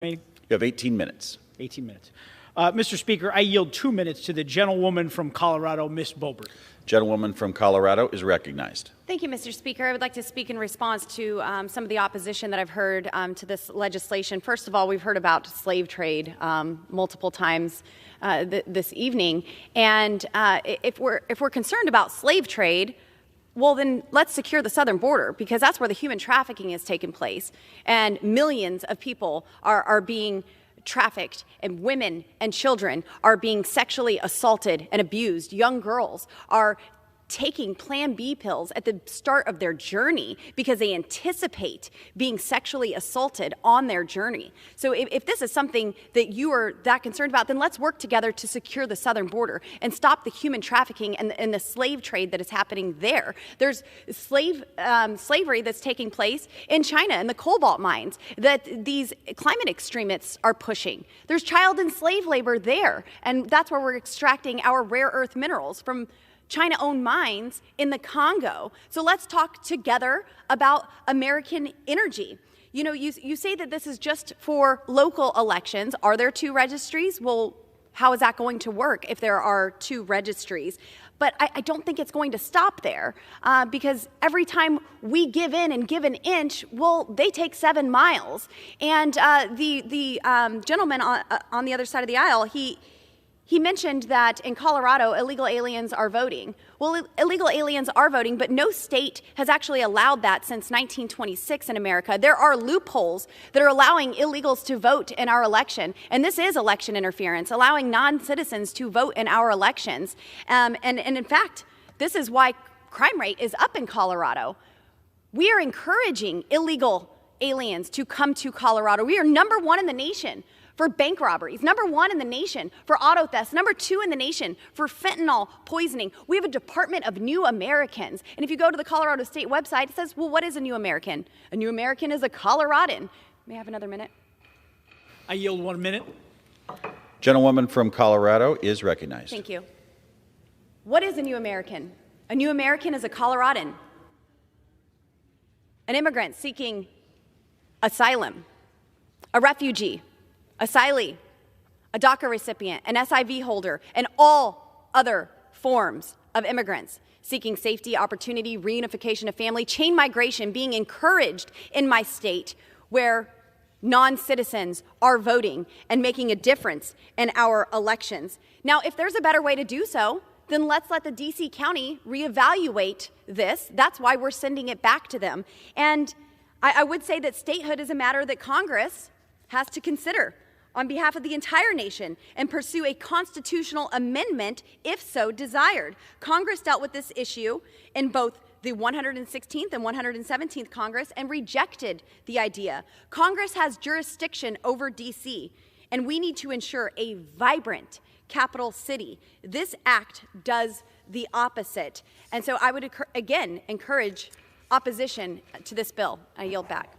You have 18 minutes. 18 minutes. Mr. Speaker, I yield 2 minutes to the gentlewoman from Colorado, Ms. Boebert. Gentlewoman from Colorado is recognized. Thank you, Mr. Speaker. I would like to speak in response to some of the opposition that I've heard to this legislation. First of all, we've heard about slave trade multiple times this evening. And if we're concerned about slave trade, well, then let's secure the southern border, because that's where the human trafficking has taken place. And millions of people are being trafficked, and women and children are being sexually assaulted and abused. Young girls are taking Plan B pills at the start of their journey because they anticipate being sexually assaulted on their journey. So if this is something that you are that concerned about, then let's work together to secure the southern border and stop the human trafficking and the slave trade that is happening there. There's slavery that's taking place in China in the cobalt mines that these climate extremists are pushing. There's child and slave labor there, and that's where we're extracting our rare earth minerals from China-owned mines in the Congo. So let's talk together about American energy. You know, you say that this is just for local elections. Are there 2 registries? Well, how is that going to work if there are 2 registries? But I don't think it's going to stop there because every time we give in and give an inch, well, they take 7 miles. And the gentleman on the other side of the aisle, he mentioned that in Colorado, illegal aliens are voting. Well, illegal aliens are voting, but no state has actually allowed that since 1926 in America. There are loopholes that are allowing illegals to vote in our election, and this is election interference, allowing non-citizens to vote in our elections. And in fact, this is why crime rate is up in Colorado. We are encouraging illegal aliens to come to Colorado. We are #1 in the nation for bank robberies, #1 in the nation for auto thefts, #2 in the nation for fentanyl poisoning. We have a Department of New Americans. And if you go to the Colorado State website, it says, well, what is a new American? A new American is a Coloradan. May I have another minute? I yield 1 minute. Gentlewoman from Colorado is recognized. Thank you. What is a new American? A new American is a Coloradan, an immigrant seeking asylum, a refugee, asylee, a DACA recipient, an SIV holder, and all other forms of immigrants seeking safety, opportunity, reunification of family, chain migration being encouraged in my state where non-citizens are voting and making a difference in our elections. Now, if there's a better way to do so, then let's let the D.C. County reevaluate this. That's why we're sending it back to them. And I would say that statehood is a matter that Congress has to consider on behalf of the entire nation and pursue a constitutional amendment if so desired. Congress dealt with this issue in both the 116th and 117th Congress and rejected the idea. Congress has jurisdiction over D.C., and we need to ensure a vibrant capital city. This act does the opposite. And so I would, again, encourage opposition to this bill. I yield back.